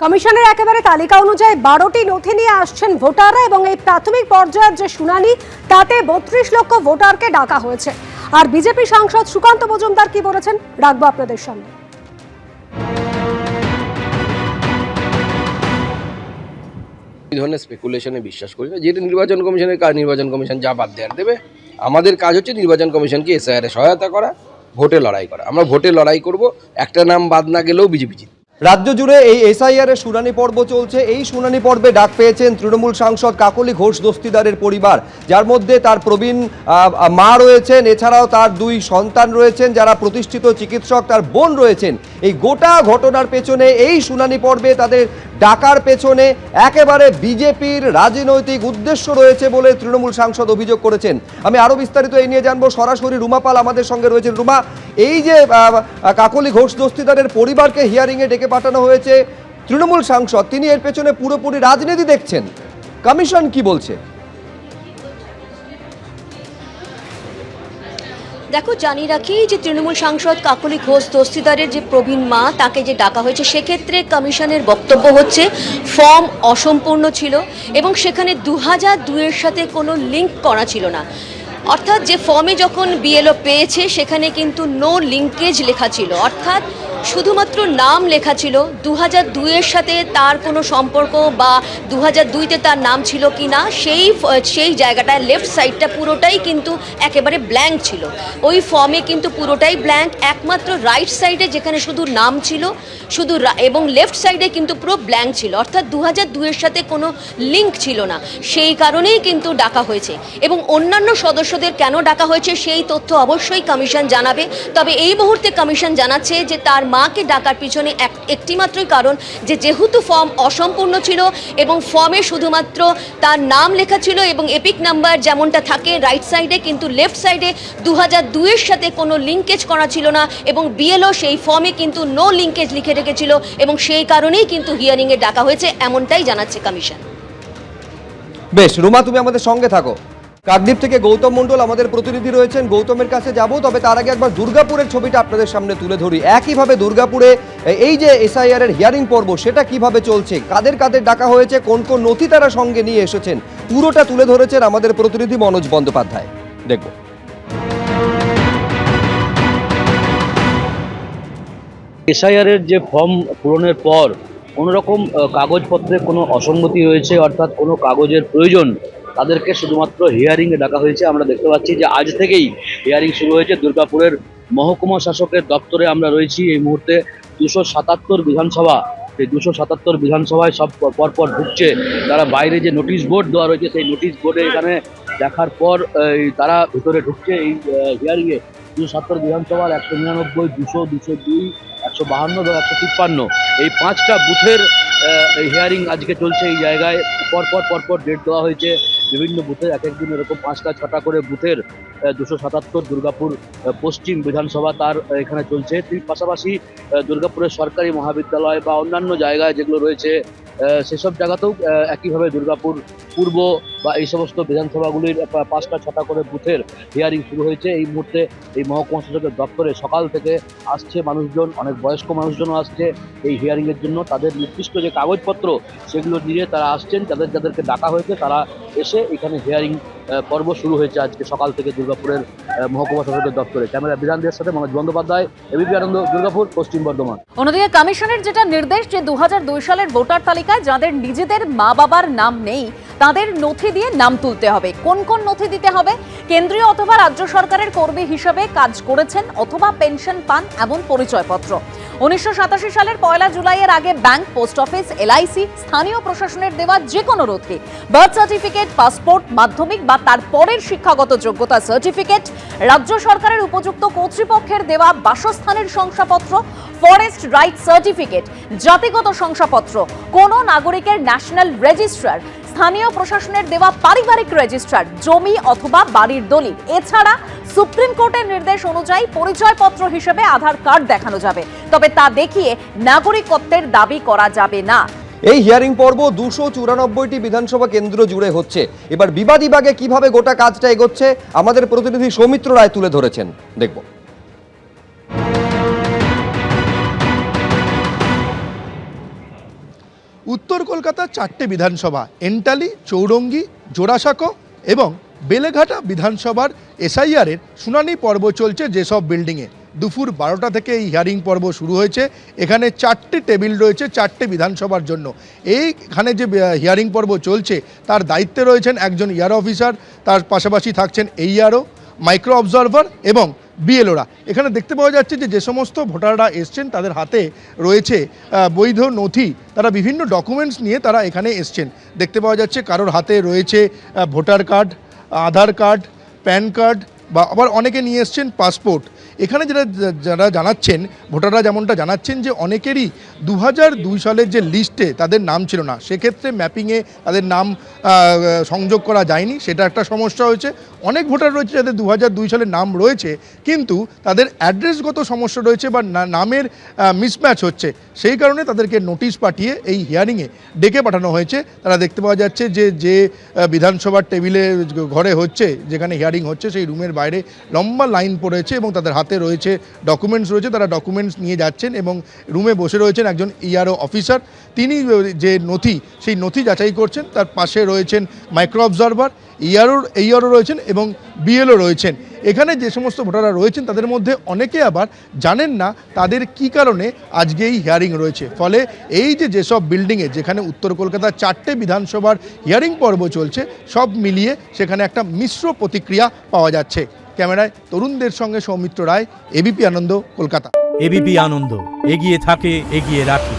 কমিশনের একেবারে তালিকা অনুযায়ী 12টি নথি নিয়ে আসছেন ভোটাররা এবং এই প্রাথমিক পর্যায়ের যে শুনানি তাতে 32 লক্ষ ভোটারকে ডাকা হয়েছে। আর বিজেপি সাংসদ সুকান্ত মজুমদার কি বলেছেন রাখবো আপনাদের সামনে। এই ধরনের স্পেকুলেশনে বিশ্বাস করি না। যেটা নির্বাচন কমিশনের কাজ, নির্বাচন কমিশন যা বাদ দেওয়ার দেবে। আমাদের কাজ হচ্ছে নির্বাচন কমিশনকে এসআইআর এ সহায়তা করা, ভোটে লড়াই করা। আমরা ভোটে লড়াই করব, একটা নাম বাদ না গেলেও বিজেপি জিতবে। রাজ্য জুড়ে এই এসআইআর এর শুনানি পর্ব চলছে। এই শুনানি পর্বে ডাক পেয়েছেন তৃণমূল সাংসদ কাকলি ঘোষ দস্তিদারের পরিবার, যার মধ্যে তার প্রবীণ মা রয়েছেন, এছাড়াও তার দুই সন্তান রয়েছেন যারা প্রতিষ্ঠিত চিকিৎসক, তার বোন রয়েছেন। এই গোটা ঘটনার পেছনে, এই শুনানি পর্বে তাদের ডাকার পেছনে একেবারে বিজেপির রাজনৈতিক উদ্দেশ্য রয়েছে বলে তৃণমূল সাংসদ অভিযোগ করেছেন। আমি আরো বিস্তারিত এই নিয়ে জানবো, সরাসরি রুমা পাল আমাদের সঙ্গে রয়েছেন। রুমা, এই যে কাকলি ঘোষ দস্তিদারের পরিবারকে হিয়ারিং এ ডেকে পাঠানো হয়েছে, তৃণমূল সাংসদ তিনি এর পেছনে পুরোপুরি রাজনীতি দেখছেন, কমিশন কি বলছে? দেখো, জানিয়ে রাখি যে তৃণমূল সাংসদ কাকলি ঘোষ দস্তিদারের যে প্রবীণ মা, তাকে যে ডাকা হয়েছে, সেক্ষেত্রে কমিশনের বক্তব্য হচ্ছে ফর্ম অসম্পূর্ণ ছিল এবং সেখানে 2002-এর সাথে কোনো লিঙ্ক করা ছিল না। অর্থাৎ যে ফর্মে যখন বিএলও পেয়েছে সেখানে কিন্তু নো লিঙ্কেজ লেখা ছিল, অর্থাৎ শুধুমাত্র নাম লেখা ছিল। 2002-এর সাথে তার কোনো সম্পর্ক বা 2002-তে তার নাম ছিল কি না সেই জায়গাটায় লেফট সাইডটা পুরোটাই কিন্তু একেবারে ব্ল্যাঙ্ক ছিল। ওই ফর্মে কিন্তু পুরোটাই ব্ল্যাঙ্ক, একমাত্র রাইট সাইডে যেখানে শুধু নাম ছিল শুধু, এবং লেফট সাইডে কিন্তু পুরো ব্ল্যাঙ্ক ছিল, অর্থাৎ 2002-এর সাথে কোনো লিঙ্ক ছিল না। সেই কারণেই কিন্তু ডাকা হয়েছে এবং অন্যান্য সদস্যদের কেন ডাকা হয়েছে সেই তথ্য অবশ্যই কমিশন জানাবে। তবে এই মুহূর্তে কমিশন জানাচ্ছে যে তার মাকে ডাকার পিছনে একটিমাত্রই কারণ, যে যেহেতু ফর্ম অসম্পূর্ণ ছিল এবং ফর্মে শুধুমাত্র তার নাম লেখা ছিল এবং এপিক নাম্বার যেমনটা থাকে রাইট সাইডে, কিন্তু লেফট সাইডে 2002-এর সাথে কোনো লিঙ্কেজ করা ছিল না এবং বিএলও সেই ফর্মে কিন্তু নো লিঙ্কেজ লিখে রেখেছিল এবং সেই কারণেই কিন্তু হিয়ারিংয়ে ডাকা হয়েছে, এমনটাই জানাচ্ছে কমিশন। বেশ রুমা, তুমি আমাদের সঙ্গে থাকো। কাকদ্বীপ থেকে গৌতম মণ্ডল আমাদের প্রতিনিধি রয়েছেন, গৌতমের কাছে যাব। তবে তার আগে একবার দুর্গাপুরের ছবিটা আপনাদের সামনে তুলে ধরি। একইভাবে দুর্গাপুরে এই যে এসআইআর এর হিয়ারিং পর্ব, সেটা কিভাবে চলছে, কাদের কাদের ডাকা হয়েছে, কোন কোন নথি তারা সঙ্গে নিয়ে এসেছেন, পুরোটা তুলে ধরেছেন আমাদের প্রতিনিধি মনোজ বন্দ্যোপাধ্যায়। দেখব। এসআইআর এর যে ফর্ম পূরণের পর কোনো রকম কাগজপত্রে কোনো অসঙ্গতি হয়েছে, অর্থাৎ কোনো কাগজের প্রয়োজন, তাদেরকে শুধুমাত্র হিয়ারিংয়ে ডাকা হয়েছে। আমরা দেখতে পাচ্ছি যে আজ থেকেই হিয়ারিং শুরু হয়েছে। দুর্গাপুরের মহকুমা শাসকের দপ্তরে আমরা রয়েছি এই মুহূর্তে। 277 বিধানসভা, সেই 277 বিধানসভায় সব পরপর ঢুকছে। তারা বাইরে যে নোটিশ বোর্ড দেওয়া রয়েছে, সেই নোটিশ বোর্ডে এখানে দেখার পর তারা ভিতরে ঢুকছে এই হিয়ারিংয়ে। 277 বিধানসভার 199, 200, 202, 152 এবং 153 এই 5টা বুথের হিয়ারিং আজকে চলছে এই জায়গায়। পরপর ডেট দেওয়া হয়েছে বিভিন্ন বুথে, এক একদিন এরকম 5টা 6টা করে বুথের 277 দুর্গাপুর পশ্চিম বিধানসভা তার এখানে চলছে। পাশাপাশি দুর্গাপুরের সরকারি মহাবিদ্যালয় বা অন্যান্য জায়গায় যেগুলো রয়েছে সেসব জায়গাতেও একইভাবে দুর্গাপুর পূর্ব বা এই সমস্ত বিধানসভাগুলির 5টা 6টা করে বুথের হিয়ারিং শুরু হয়েছে। এই মুহূর্তে এই মহকুমা শাসকের দপ্তরে সকাল থেকে আসছে মানুষজন, অনেক বয়স্ক মানুষজনও আসছে এই হিয়ারিংয়ের জন্য। তাদের নির্দিষ্ট যে কাগজপত্র সেগুলো নিয়ে তারা আসছেন, যাদেরকে ডাকা হয়েছে তারা এসে এখানে হিয়ারিং পর্ব শুরু হয়েছে আজকে সকাল থেকে দুর্গাপুরের মহকুমা শাসকের দপ্তরে। ক্যামেরা বিধানদের সাথে মনোজ বন্দ্যোপাধ্যায়, এবিপি আনন্দ, দুর্গাপুর, পশ্চিম বর্ধমান। অন্যদিকে কমিশনের যেটা নির্দেশ, যে 2002 সালের ভোটার তালিকায় যাদের নিজেদের মা বাবার নাম নেই তাদের নথি দিয়ে নাম তুলতে হবে। কোন কোন নথি দিতে হবে? কেন্দ্রীয় অথবা রাজ্য সরকারের কর্মী হিসেবে কাজ করেছেন অথবা পেনশন পান এমন পরিচয়পত্র। 1987 সালের 1 জুলাইয়ের আগে ব্যাংক, পোস্ট অফিস, এলআইসি, স্থানীয় প্রশাসনের দেওয়া যে কোনো নথি, বার্থ সার্টিফিকেট, পাসপোর্ট, মাধ্যমিক বা তার পরের শিক্ষাগত যোগ্যতা সার্টিফিকেট, রাজ্য সরকারের উপযুক্ত কর্তৃপক্ষের দেওয়া বাসস্থানের শংসাপত্র, ফরেস্ট রাইট সার্টিফিকেট, জাতিগত শংসাপত্র, কোনো নাগরিকের ন্যাশনাল রেজিস্ট্রার, স্থানীয় প্রশাসনের দেওয়া পারিবারিক রেজিস্ট্রার, জমি অথবা বাড়ির দলিল। এছাড়া সুপ্রিম কোর্টের নির্দেশ অনুযায়ী পরিচয়পত্র হিসেবে আধার কার্ড দেখানো যাবে, তবে তা দেখিয়ে নাগরিকত্বের দাবি করা যাবে না। এই হিয়ারিং পর্ব 294টি বিধানসভা কেন্দ্র জুড়ে হচ্ছে। এবার বিবাদী বাগে কিভাবে গোটা কাজটা এগোচ্ছে আমাদের প্রতিনিধি সৌমিত্র রায় তুলে ধরেছেন, দেখব। উত্তর কলকাতার 4টে বিধানসভা এন্টালি, চৌরঙ্গি, জোড়াসাঁকো এবং বেলেঘাটা বিধানসভার এসআইআরের শুনানি পর্ব চলছে যেসব বিল্ডিংয়ে। দুপুর 12টা থেকে এই হিয়ারিং পর্ব শুরু হয়েছে। এখানে 4টে টেবিল রয়েছে 4টে বিধানসভার জন্য। এইখানে যে হিয়ারিং পর্ব চলছে তার দায়িত্বে রয়েছেন একজন ইয়ার অফিসার, তার পাশাপাশি থাকছেন এইআরও, মাইক্রো অবজারভার এবং বিএলওরা। এখানে দেখতে পাওয়া যাচ্ছে যে সমস্ত ভোটাররা এসছেন তাদের হাতে রয়েছে বৈধ নথি, তারা বিভিন্ন ডকুমেন্টস নিয়ে তারা এখানে এসছেন। দেখতে পাওয়া যাচ্ছে কারোর হাতে রয়েছে ভোটার কার্ড, আধার কার্ড, প্যান কার্ড বা আবার অনেকে নিয়ে এসছেন পাসপোর্ট। এখানে যারা জানাচ্ছেন, ভোটাররা যেমনটা জানাচ্ছেন যে অনেকেরই 2002 সালের যে লিস্টে তাদের নাম ছিল না, সেক্ষেত্রে ম্যাপিংয়ে তাদের নাম সংযোগ করা যায়নি, সেটা একটা সমস্যা হয়েছে। অনেক ভোটার রয়েছে যাদের 2002 সালের নাম রয়েছে কিন্তু তাদের অ্যাড্রেসগত সমস্যা রয়েছে বা নামের মিসম্যাচ হচ্ছে, সেই কারণে তাদেরকে নোটিশ পাঠিয়ে এই হিয়ারিংয়ে ডেকে পাঠানো হয়েছে। তারা দেখতে পাওয়া যাচ্ছে যে বিধানসভার টেবিলে ঘরে হচ্ছে, যেখানে হিয়ারিং হচ্ছে, সেই রুমের বাইরে লম্বা লাইন পড়েছে এবং তাদের হাতে রয়েছে ডকুমেন্টস রয়েছে। তারা ডকুমেন্টস নিয়ে যাচ্ছেন এবং রুমে বসে রয়েছেন একজন ইআরও অফিসার, তিনি যে নথি সেই নথি যাচাই করছেন। তার পাশে রয়েছেন মাইক্রো অবজারভার, এইআরও রয়েছেন এবং বিএলও রয়েছেন। এখানে যে সমস্ত ভোটাররা রয়েছেন তাদের মধ্যে অনেকে আবার জানেন না তাদের কি কারণে আজকে এই হিয়ারিং রয়েছে। ফলে এই যেসব বিল্ডিংয়ে, যেখানে উত্তর কলকাতার 4টে বিধানসভার হিয়ারিং পর্ব চলছে, সব মিলিয়ে সেখানে একটা মিশ্র প্রতিক্রিয়া পাওয়া যাচ্ছে। ক্যামেরায় তরুণদের সঙ্গে সৌমিত্র রায়, এবিপি আনন্দ, কলকাতা। এবিপি আনন্দ, এগিয়ে থাকে, এগিয়ে রাখে।